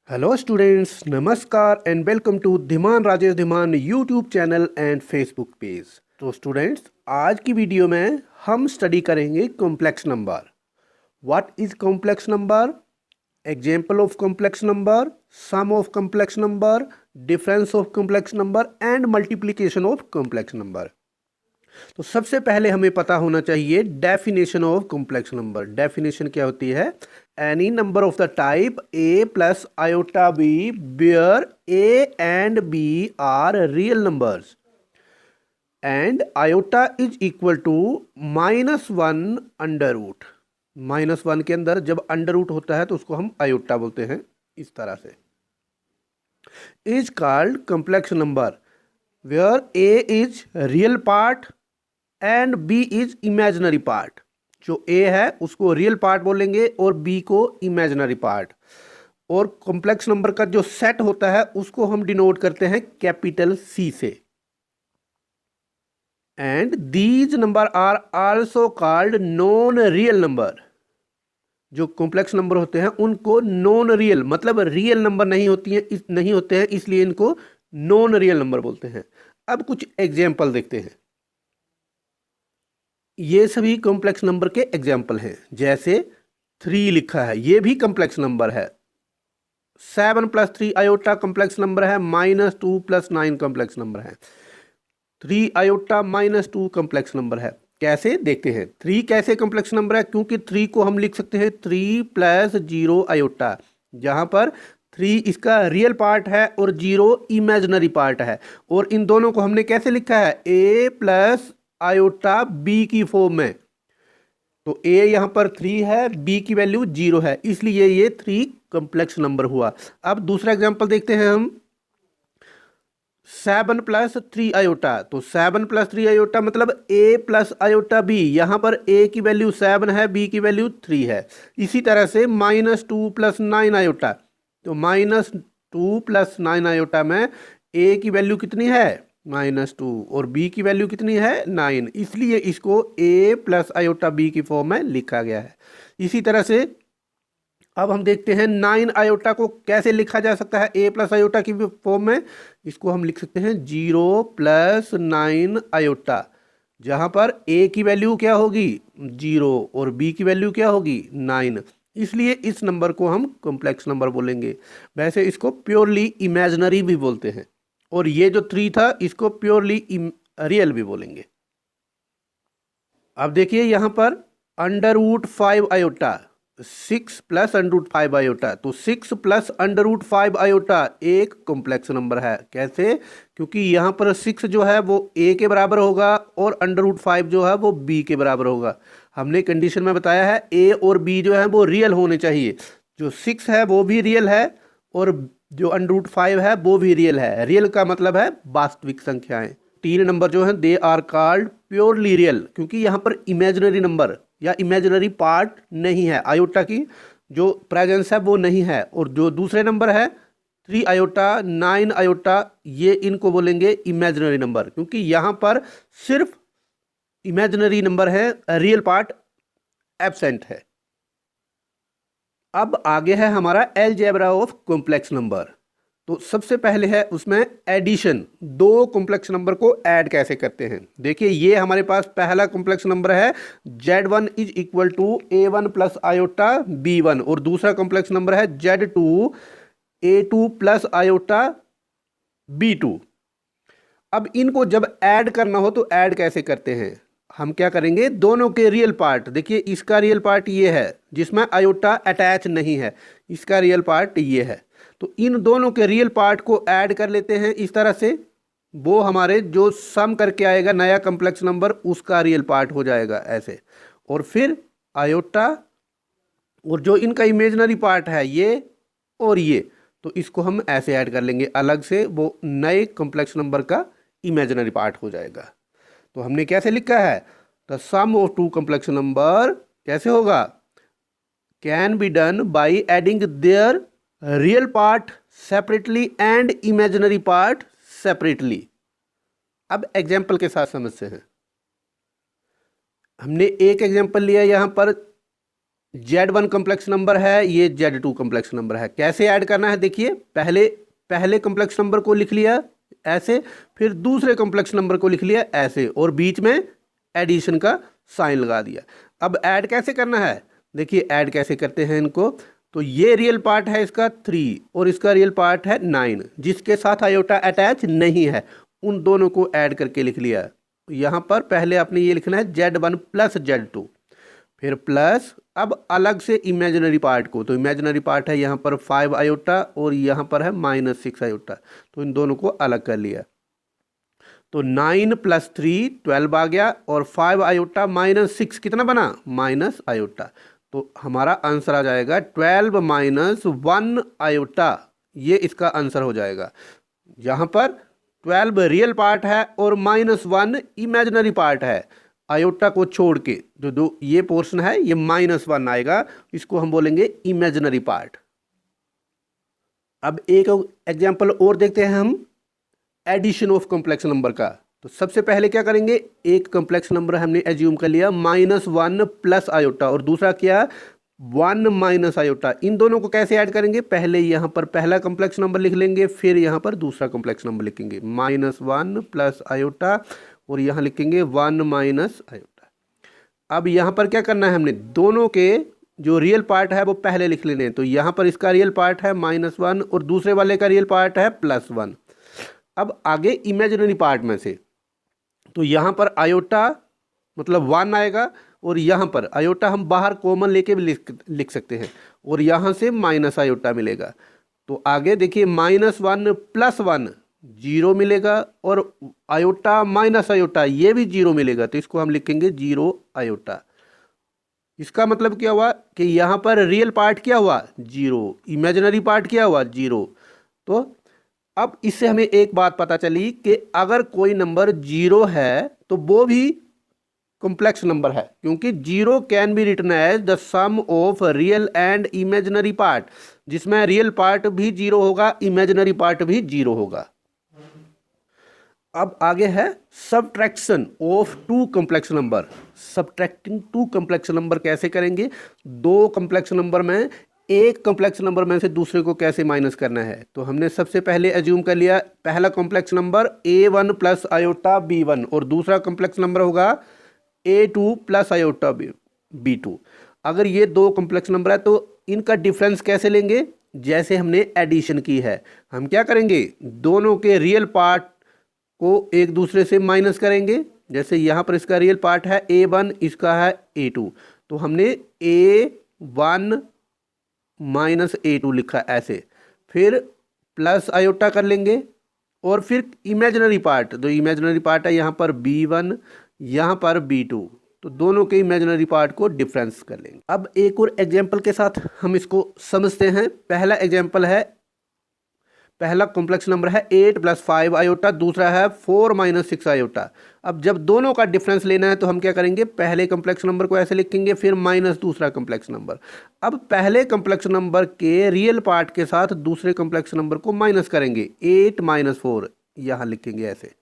Hello students, नमस्कार and welcome to Dhiman Rajesh Dhiman YouTube channel and Facebook page. तो students, आज की वीडियो में हम स्टडी करेंगे complex number. What is complex number, example of complex number, sum of complex number, difference of complex number and multiplication of complex number. तो सबसे पहले हमें पता होना चाहिए definition of complex number. Definition क्या होती है? Any number of the type a plus iota b where a and b are real numbers and iota is equal to -1 under root. -1 के अंदर जब अंडर रूट होता है तो उसको हम आयोटा बोलते हैं। इस तरह से is called complex number where a is real part and B is imaginary part. जो ए है उसको रियल पार्ट बोलेंगे और बी को इमेजिनरी पार्ट। और कॉम्प्लेक्स नंबर का जो सेट होता है उसको हम डिनोट करते हैं कैपिटल सी से। And these numbers are also called non real number. जो कॉम्प्लेक्स नंबर होते हैं उनको नॉन रियल मतलब रियल नंबर नहीं होते हैं, इसलिए इनको नॉन रियल नंबर बोलते हैं। अब कुछ एग्जाम्पल देखते हैं। ये सभी कॉम्प्लेक्स नंबर के एग्जाम्पल हैं। जैसे 3 लिखा है, ये भी कॉम्प्लेक्स नंबर है। 7 + 3 आयोटा कॉम्प्लेक्स नंबर है। -2 + 9 कॉम्प्लेक्स नंबर है। 3 आयोटा -2 कॉम्प्लेक्स नंबर है। कैसे देखते हैं 3 कैसे कॉम्प्लेक्स नंबर है? क्योंकि 3 को हम लिख सकते हैं 3 + 0 आयोटा, जहां पर 3 इसका रियल पार्ट है और 0 इमेजिनरी पार्ट है। और इन दोनों को हमने कैसे लिखा है? a प्लस आयोटा b की फॉर्म में। तो a यहां पर 3 है, b की वैल्यू 0 है, इसलिए ये 3 कॉम्प्लेक्स नंबर हुआ। अब दूसरा एग्जांपल देखते हैं हम। 7 + 3 आयोटा। तो 7 + 3 आयोटा मतलब a प्लस आयोटा b। यहां पर a की वैल्यू 7 है, b की वैल्यू 3 है। इसी तरह से -2 + 9 आयोटा। तो -2 + 9 आयोटा में a की वैल्यू कितनी है? -2 और b की वैल्यू कितनी है? 9। इसलिए इसको a प्लस आयोटा b की फॉर्म में लिखा गया है। इसी तरह से अब हम देखते हैं 9 आयोटा को कैसे लिखा जा सकता है a प्लस आयोटा की फॉर्म में। इसको हम लिख सकते हैं 0 + 9 आयोटा, जहां पर a की वैल्यू क्या होगी? 0 और b की वैल्यू क्या होगी? 9। इसलिए इस नंबर को हम कॉम्प्लेक्स नंबर बोलेंगे। वैसे इसको प्योरली इमेजिनरी भी बोलते हैं, और ये जो 3 था इसको प्योरली रियल भी बोलेंगे। अब देखिए यहां पर √5 आयोटा, 6 + √5 आयोटा। तो 6 + √5 आयोटा एक कॉम्प्लेक्स नंबर है। कैसे? क्योंकि यहाँ पर 6 जो है वो a के बराबर होगा और √5 जो है वो b के बराबर होगा। हमने कंडीशन में बताया है a और b जो है वो रियल होने चाहिए। जो 6 है वो भी रियल है और जो √5 है वो भी रियल है। रियल का मतलब है वास्तविक संख्याएं। 3 नंबर जो हैं they are called purely real, क्योंकि यहाँ पर इमेजिनरी नंबर या इमेजिनरी पार्ट नहीं है। आयोटा की जो प्रेजेंस है वो नहीं है। और जो दूसरे नंबर है 3 आयोटा 9 आयोटा, ये इनको बोलेंगे इमेजिनरी नंबर, क्योंकि यहाँ पर सिर्फ इमेजिनरी नंबर है, रियल पार्ट एब्सेंट है। अब आगे है हमारा अलजेब्रा ऑफ कॉम्प्लेक्स नंबर। तो सबसे पहले है उसमें एडिशन। दो कॉम्प्लेक्स नंबर को ऐड कैसे करते हैं? देखिए ये हमारे पास पहला कॉम्प्लेक्स नंबर है Z1 is equal to A1 + iota B1, और दूसरा कॉम्प्लेक्स नंबर है Z2 A2 + आयोटा B2। अब इनको जब ऐड करना हो तो ऐड कैसे करते हैं? हम क्या करेंगे, दोनों के रियल पार्ट, देखिए इसका रियल पार्ट ये है जिसमें आयोटा अटैच नहीं है, इसका रियल पार्ट ये है। तो इन दोनों के रियल पार्ट को ऐड कर लेते हैं इस तरह से। वो हमारे जो सम करके आएगा नया कॉम्प्लेक्स नंबर, उसका रियल पार्ट हो जाएगा ऐसे। और फिर आयोटा और जो इनका इमेजिनरी पार्ट है ये और ये, तो इसको हम ऐसे ऐड कर लेंगे अलग से, वो नए कॉम्प्लेक्स नंबर का इमेजिनरी पार्ट हो जाएगा। तो हमने कैसे लिखा है? The sum of two complex number कैसे होगा? Can be done by adding their real part separately and imaginary part separately. अब एग्जाम्पल के साथ समझते हैं। हमने एक एग्जाम्पल लिया यहां पर Z1 कॉम्प्लेक्स नंबर है, ये Z2 कॉम्प्लेक्स नंबर है। कैसे ऐड करना है देखिए, पहले पहले कॉम्प्लेक्स नंबर को लिख लिया ऐसे, फिर दूसरे कॉम्प्लेक्स नंबर को लिख लिया ऐसे, और बीच में एडिशन का साइन लगा दिया। अब ऐड कैसे करना है देखिए, ऐड कैसे करते हैं इनको। तो ये रियल पार्ट है इसका 3 और इसका रियल पार्ट है 9, जिसके साथ आयोटा अटैच नहीं है उन दोनों को ऐड करके लिख लिया। यहाँ पर पहले आपने ये लिखना है Z1 प्लस Z2, फिर प्लस, अब अलग से इमेजिनरी पार्ट को, तो इमेजिनरी पार्ट है यहाँ पर 5 आयोटा और यहाँ पर है -6 आयोटा, तो इन दोनों को अलग कर लिया। तो 9 + 3 12 आ गया, और 5 आयोटा -6 कितना बना, माइनस आयोटा। तो हमारा आंसर आ जाएगा 12 - 1 आयोटा, ये इसका आंसर हो जाएगा। यहाँ पर 12 रियल पार्ट है और -1 इमेजिनरी पार्ट है। आयोटा को छोड़ के जो दो ये पोर्शन है ये -1 आएगा, इसको हम बोलेंगे इमेजिनरी पार्ट। अब एक एग्जांपल और देखते हैं हम एडिशन ऑफ कॉम्प्लेक्स नंबर का। तो सबसे पहले क्या करेंगे, एक कॉम्प्लेक्स नंबर हमने एज्यूम कर लिया -1 प्लस आयोटा, और दूसरा क्या 1 माइनस आयोटा। इन दोनों को कैसे ऐड करेंगे, पहले यहाँ पर पहला कॉम्प्लेक्स नंबर लिख लेंगे, फिर यहाँ पर दूसरा कॉम्प्लेक्स नंबर लिखेंगे -1 प्लस आयोटा, और यहाँ लिखेंगे 1 माइनस आयोटा। अब यहाँ पर क्या करना है, हमने दोनों के जो रियल पार्ट है वो पहले लिख लेने हैं। तो यहाँ पर इसका रियल पार्ट है -1 और दूसरे वाले का रियल पार्ट है +1। अब आगे इमेजिनरी पार्ट में से, तो यहाँ पर आयोटा मतलब 1 आएगा, और यहाँ पर आयोटा हम बाहर कॉमन लेके भी लिख सकते हैं, और यहाँ से माइनस आयोटा मिलेगा। तो आगे देखिए -1 + 1 0 मिलेगा, और आयोटा माइनस आयोटा ये भी 0 मिलेगा, तो इसको हम लिखेंगे 0 आयोटा। इसका मतलब क्या हुआ कि यहाँ पर रियल पार्ट क्या हुआ 0, इमेजिनरी पार्ट क्या हुआ 0। तो अब इससे हमें एक बात पता चली कि अगर कोई नंबर 0 है तो वो भी कॉम्प्लेक्स नंबर है, क्योंकि 0 can be written as the sum of real and imaginary part, जिसमें रियल पार्ट भी 0 होगा, इमेजिनरी पार्ट भी 0 होगा। अब आगे है subtraction of 2 complex number. Subtracting 2 complex number कैसे करेंगे, 2 कॉम्प्लेक्स नंबर में एक कॉम्प्लेक्स नंबर में से दूसरे को कैसे माइनस करना है। तो हमने सबसे पहले एज्यूम कर लिया पहला complex number A1 plus iota B1, और दूसरा कॉम्प्लेक्स नंबर होगा A2 प्लस आयोटा B2। अगर ये 2 कॉम्प्लेक्स नंबर है तो इनका डिफरेंस कैसे लेंगे, जैसे हमने एडिशन की है, हम क्या करेंगे दोनों के रियल पार्ट को एक दूसरे से माइनस करेंगे। जैसे यहाँ पर इसका रियल पार्ट है A1, इसका है A2, तो हमने A1 माइनस A2 लिखा ऐसे, फिर प्लस आयोटा कर लेंगे, और फिर इमेजिनरी पार्ट, तो इमेजिनरी पार्ट है यहाँ पर B1, यहाँ पर B2, तो दोनों के इमेजिनरी पार्ट को डिफरेंस कर लेंगे। अब एक और एग्जाम्पल के साथ हम इसको समझते हैं। पहला एग्जाम्पल है, पहला कॉम्प्लेक्स नंबर है 8 + 5 आयोटा, दूसरा है 4 - 6 आयोटा। अब जब दोनों का डिफरेंस लेना है तो हम क्या करेंगे, पहले कॉम्प्लेक्स नंबर को ऐसे लिखेंगे, फिर माइनस दूसरा कॉम्प्लेक्स नंबर। अब पहले कॉम्प्लेक्स नंबर के रियल पार्ट के साथ दूसरे कॉम्प्लेक्स नंबर को माइनस करेंगे, 8 - 4 यहाँ लिखेंगे ऐसे।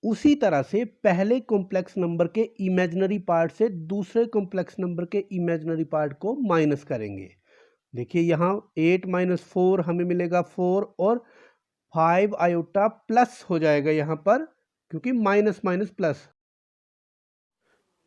उसी तरह से पहले कॉम्प्लेक्स नंबर के इमेजिनरी पार्ट से दूसरे कॉम्प्लेक्स नंबर के इमेजिनरी पार्ट को माइनस करेंगे। देखिए यहाँ 8 - 4 हमें मिलेगा 4, और 5 आयोटा प्लस हो जाएगा यहाँ पर, क्योंकि माइनस माइनस प्लस।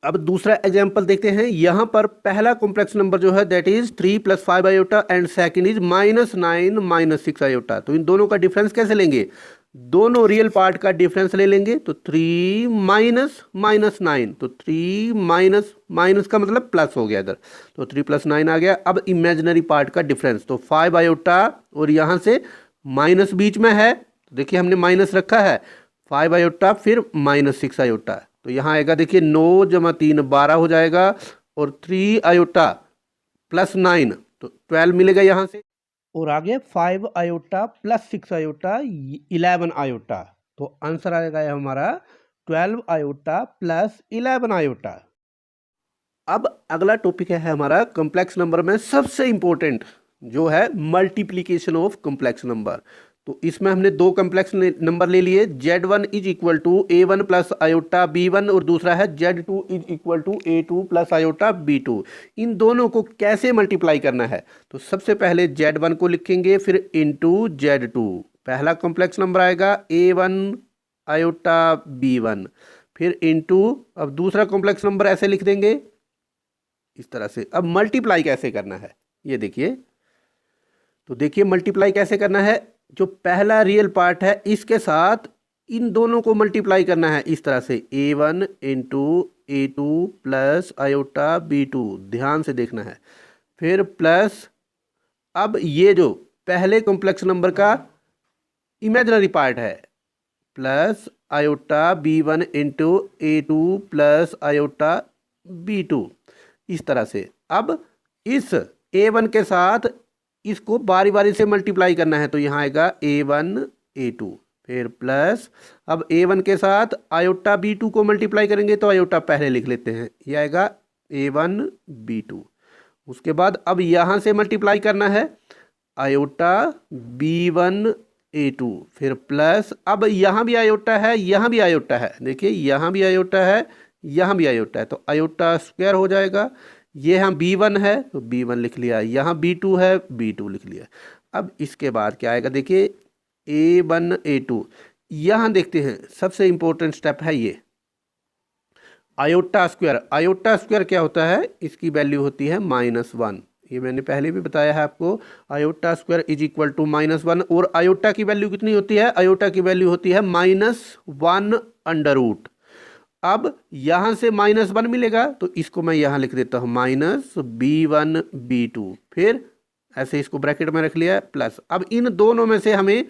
अब दूसरा एग्जांपल देखते हैं। यहाँ पर पहला कॉम्प्लेक्स नंबर जो है that is 3 + 5 iota, and second is -9 - 6 iota. तो इन दोनों का डिफरेंस कैसे लेंगे, दोनों रियल पार्ट का डिफरेंस ले लेंगे। तो 3 - -9, तो 3 माइनस माइनस का मतलब प्लस हो गया इधर, तो 3 + 9 आ गया। अब इमेजिनरी पार्ट का डिफरेंस, तो 5 आयोटा, और यहाँ से माइनस बीच में है, तो देखिए हमने माइनस रखा है, 5 आयोटा फिर -6 आयोटा। तो यहाँ आएगा देखिए 9 + 3 12 हो जाएगा, और 3 आयोटा + 9 तो 12 मिलेगा यहाँ से, और आगे 5 आयोटा + 6 आयोटा 11 आयोटा। तो आंसर आएगा हमारा 12 आयोटा + 11 आयोटा। अब अगला टॉपिक है हमारा कॉम्प्लेक्स नंबर में सबसे इंपॉर्टेंट, जो है मल्टीप्लिकेशन ऑफ कॉम्प्लेक्स नंबर। तो इसमें हमने दो कॉम्प्लेक्स नंबर ले लिए, Z1 is equal to A1 plus iota B1 और दूसरा है Z2 is equal to A2 plus iota B2। इन दोनों को कैसे मल्टीप्लाई करना है, तो सबसे पहले Z1 को लिखेंगे, फिर इंटू Z2, पहला कॉम्प्लेक्स नंबर आएगा A1 आयोटा B1, फिर इंटू, अब दूसरा कॉम्प्लेक्स नंबर ऐसे लिख देंगे इस तरह से। अब मल्टीप्लाई कैसे करना है ये देखिए, तो देखिए मल्टीप्लाई कैसे करना है, जो पहला रियल पार्ट है इसके साथ इन दोनों को मल्टीप्लाई करना है इस तरह से, A1 into A2 plus iota B2, ध्यान से देखना है, फिर प्लस, अब ये जो पहले कॉम्प्लेक्स नंबर का इमेजिनरी पार्ट है, plus iota B1 into A2 plus iota B2, इस तरह से। अब इस A1 के साथ इसको बारी बारी से मल्टीप्लाई करना है, तो यहाँ आएगा A1 A2, फिर प्लस, अब A1 के साथ आयोटा B2 को मल्टीप्लाई करेंगे तो आयोटा पहले लिख लेते हैं, ये आएगा A1 B2। उसके बाद अब यहाँ से मल्टीप्लाई करना है आयोटा B1 A2, फिर प्लस, अब यहाँ भी आयोटा है, यहाँ भी आयोटा है, देखिए यहाँ भी आयोटा है, यहाँ भी आयोटा है, तो आयोटा स्क्वायर हो जाएगा। ये यहाँ B1 है तो B1 लिख लिया, यहाँ B2 है B2 लिख लिया। अब इसके बाद क्या आएगा देखिए, A1 A2, यहाँ देखते हैं सबसे इंपॉर्टेंट स्टेप है ये आयोटा स्क्वायर। आयोटा स्क्वायर क्या होता है, इसकी वैल्यू होती है -1, ये मैंने पहले भी बताया है आपको, iota square is equal to -1, और आयोटा की वैल्यू कितनी होती है, आयोटा की वैल्यू होती है -1 अंडर रूट। अब यहाँ से -1 मिलेगा तो इसको मैं यहाँ लिख देता हूँ -B1 B2, फिर ऐसे इसको ब्रैकेट में रख लिया प्लस। अब इन दोनों में से हमें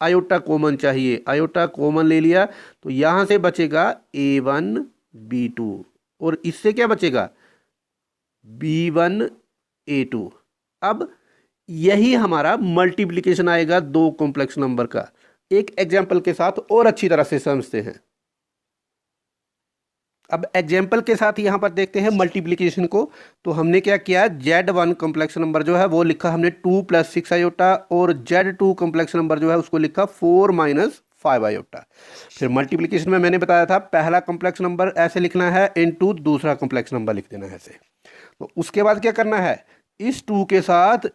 आयोटा कॉमन चाहिए, आयोटा कॉमन ले लिया तो यहाँ से बचेगा A1 B2, और इससे क्या बचेगा B1 A2। अब यही हमारा मल्टीप्लिकेशन आएगा दो कॉम्प्लेक्स नंबर का। एक एग्जाम्पल के साथ और अच्छी तरह से समझते हैं। अब एग्जाम्पल के साथ यहाँ पर देखते हैं मल्टीप्लिकेशन को। तो हमने क्या किया, Z1 कॉम्प्लेक्स नंबर जो है वो लिखा हमने 2 + 6 आयोटा, और Z2 कॉम्प्लेक्स नंबर जो है उसको लिखा 4 - 5 आयोटा। फिर मल्टीप्लिकेशन में मैंने बताया था पहला कॉम्प्लेक्स नंबर ऐसे लिखना है इंटू दूसरा कॉम्प्लेक्स नंबर लिख देना है ऐसे। तो उसके बाद क्या करना है, इस 2 के साथ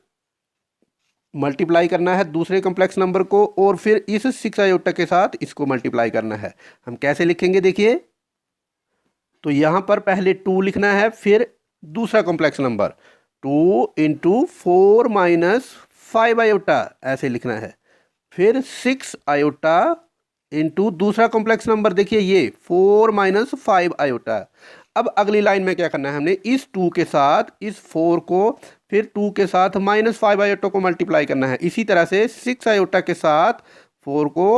मल्टीप्लाई करना है दूसरे कॉम्प्लेक्स नंबर को, और फिर इस 6 आयोटा के साथ इसको मल्टीप्लाई करना है। हम कैसे लिखेंगे देखिए, तो यहाँ पर पहले 2 लिखना है, फिर दूसरा कॉम्प्लेक्स नंबर 2 × 4 - 5 आयोटा ऐसे लिखना है, फिर 6 आयोटा इंटू दूसरा कॉम्प्लेक्स नंबर देखिए ये 4 - 5 आयोटा। अब अगली लाइन में क्या करना है, हमने इस 2 के साथ इस 4 को, फिर 2 के साथ -5 आयोटा को मल्टीप्लाई करना है। इसी तरह से 6 आयोटा के साथ 4 को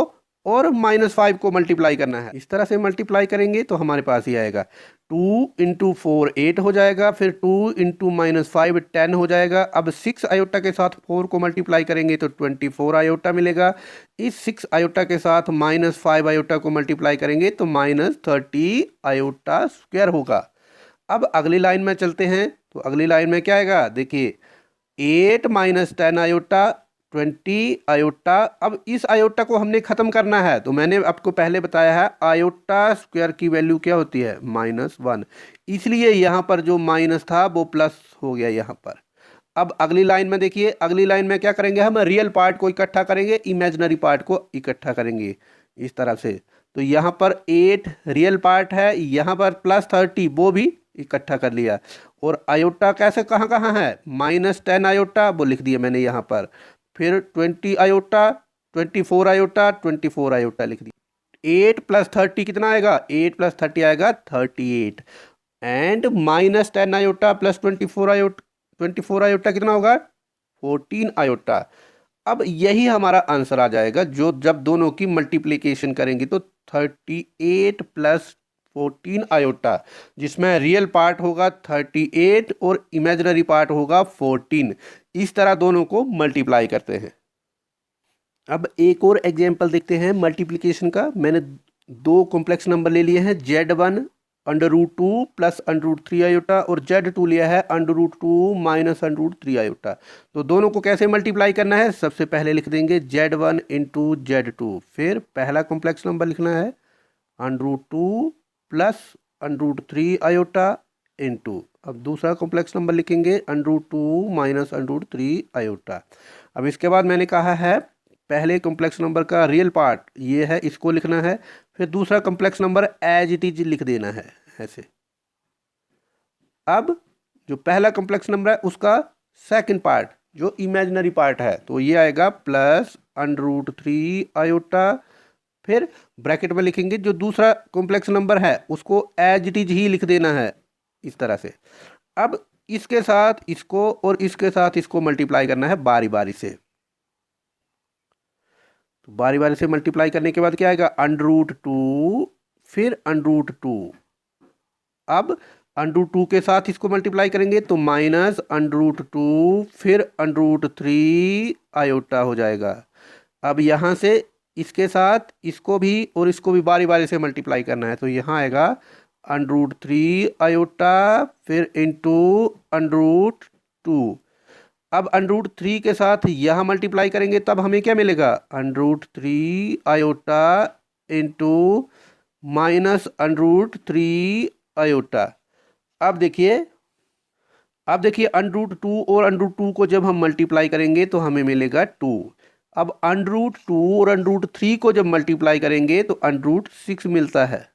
और -5 को मल्टीप्लाई करना है। इस तरह से मल्टीप्लाई करेंगे तो हमारे पास ही आएगा 2 × 4 8 हो जाएगा, फिर 2 × -5 10 हो जाएगा। अब 6 आयोटा के साथ 4 को मल्टीप्लाई करेंगे तो 24 आयोटा मिलेगा। इस 6 आयोटा के साथ -5 आयोटा को मल्टीप्लाई करेंगे तो -30 आयोटा स्क्वायर होगा। अब अगली लाइन में चलते हैं, तो अगली लाइन में क्या आएगा देखिए, 8 - 10 आयोटा 20 आयोटा। अब इस आयोटा को हमने ख़त्म करना है, तो मैंने आपको पहले बताया है आयोटा स्क्वायर की वैल्यू क्या होती है -1, इसलिए यहाँ पर जो माइनस था वो प्लस हो गया यहाँ पर। अब अगली लाइन में देखिए, अगली लाइन में क्या करेंगे, हम रियल पार्ट को इकट्ठा करेंगे, इमेजिनरी पार्ट को इकट्ठा करेंगे इस तरह से। तो यहाँ पर 8 रियल पार्ट है, यहाँ पर +30 वो भी इकट्ठा कर लिया, और आयोटा कैसे कहाँ कहाँ है, -10 आयोटा वो लिख दिया मैंने यहाँ पर, फिर 20 आयोटा 24 आयोटा 24 आयोटा लिख दिया। 8 + 30 कितना आएगा, 8 + 30 आएगा 38, एंड -10 आयोटा + 24 आयोटा कितना होगा 14 आयोटा। अब यही हमारा आंसर आ जाएगा, जो जब दोनों की मल्टीप्लिकेशन करेंगे तो 38 + 14 आयोटा, जिसमें रियल पार्ट होगा 38 और इमेजिनरी पार्ट होगा 14। इस तरह दोनों को मल्टीप्लाई करते हैं। अब एक और एग्जांपल देखते हैं मल्टीप्लिकेशन का। मैंने दो कॉम्प्लेक्स नंबर ले लिए हैं Z1 √2 प्लस √3 आयोटा, और Z2 लिया है √2 माइनस √3 आयोटा। तो दोनों को कैसे मल्टीप्लाई करना है, सबसे पहले लिख देंगे Z1 इंटू Z2, फिर पहला कॉम्प्लेक्स नंबर लिखना है √2 प्लस √3 आयोटा इंटू, अब दूसरा कॉम्प्लेक्स नंबर लिखेंगे √2 माइनस √3 आयोटा। अब इसके बाद मैंने कहा है पहले कॉम्प्लेक्स नंबर का रियल पार्ट ये है, इसको लिखना है, फिर दूसरा complex number as it is लिख देना है ऐसे। अब जो पहला कॉम्प्लेक्स नंबर है उसका सेकंड पार्ट जो इमेजिनरी पार्ट है, तो ये आएगा प्लस √3 आयोटा, फिर ब्रैकेट में लिखेंगे जो दूसरा कॉम्प्लेक्स नंबर है उसको एज इट इज ही लिख देना है इस तरह से। अब इसके साथ इसको और इसके साथ इसको मल्टीप्लाई करना है बारी बारी से। तो बारी बारी से मल्टीप्लाई करने के बाद क्या आएगा √2 फिर √2। अब √2 के साथ इसको मल्टीप्लाई करेंगे तो माइनस √2 फिर √3 आयोटा हो जाएगा। अब यहाँ से इसके साथ इसको भी और इसको भी बारी बारी से मल्टीप्लाई करना है, तो यहाँ आएगा √3 आयोटा फिर इंटू √2। अब √3 के साथ यहाँ मल्टीप्लाई करेंगे तब हमें क्या मिलेगा √3 आयोटा इंटू माइनस √3 आयोटा। अब देखिए √2 और √2 को जब हम मल्टीप्लाई करेंगे तो हमें मिलेगा 2। अब √2 और √3 को जब मल्टीप्लाई करेंगे तो √6 मिलता है।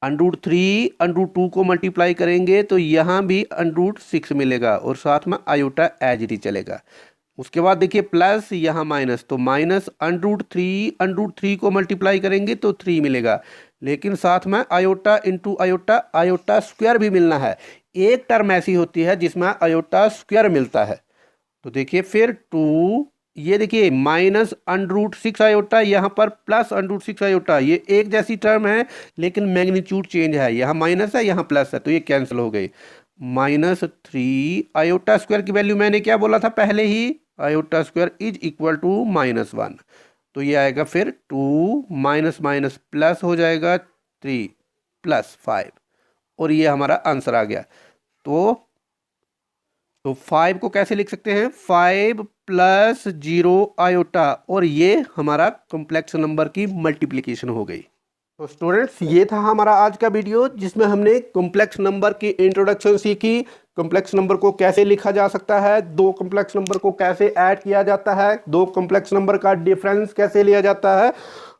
√3 √2 को मल्टीप्लाई करेंगे तो यहाँ भी √6 मिलेगा और साथ में आयोटा एज इट इज चलेगा। उसके बाद देखिए प्लस यहाँ माइनस, तो माइनस √3 को मल्टीप्लाई करेंगे तो 3 मिलेगा, लेकिन साथ में iota into iota iota square भी मिलना है। एक टर्म ऐसी होती है जिसमें आयोटा स्क्वायर मिलता है। तो देखिए फिर 2, ये देखिए माइनस √6 आयोटा, यहाँ पर प्लस √6 आयोटा, ये एक जैसी टर्म है लेकिन मैग्नीट्यूड चेंज है, यहाँ माइनस है यहाँ प्लस है, तो ये कैंसिल हो गई। -3 आयोटा स्क्वायर की वैल्यू मैंने क्या बोला था पहले ही, iota square is equal to -1। तो ये आएगा फिर 2 माइनस माइनस प्लस हो जाएगा 3 प्लस 5, और ये हमारा आंसर आ गया। तो 5 को कैसे लिख सकते हैं 5 प्लस 0 आयोटा, और ये हमारा कॉम्प्लेक्स नंबर की मल्टीप्लिकेशन हो गई। तो स्टूडेंट्स ये था हमारा आज का वीडियो जिसमें हमने कॉम्प्लेक्स नंबर की इंट्रोडक्शन सीखी, कॉम्प्लेक्स नंबर को कैसे लिखा जा सकता है, दो कॉम्प्लेक्स नंबर को कैसे ऐड किया जाता है, दो कॉम्प्लेक्स नंबर का डिफरेंस कैसे लिया जाता है,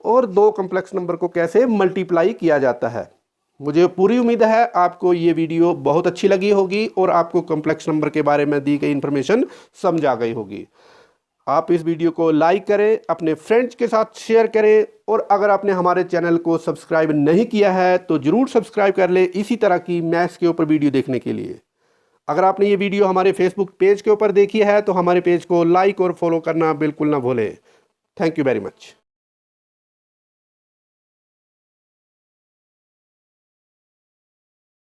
और दो कॉम्प्लेक्स नंबर को कैसे मल्टीप्लाई किया जाता है। मुझे पूरी उम्मीद है आपको ये वीडियो बहुत अच्छी लगी होगी और आपको कॉम्प्लेक्स नंबर के बारे में दी गई इन्फॉर्मेशन समझ आ गई होगी। आप इस वीडियो को लाइक करें, अपने फ्रेंड्स के साथ शेयर करें, और अगर आपने हमारे चैनल को सब्सक्राइब नहीं किया है तो ज़रूर सब्सक्राइब कर ले इसी तरह की मैथ्स के ऊपर वीडियो देखने के लिए। अगर आपने ये वीडियो हमारे फेसबुक पेज के ऊपर देखी है तो हमारे पेज को लाइक और फॉलो करना बिल्कुल ना भूलें। Thank you very much.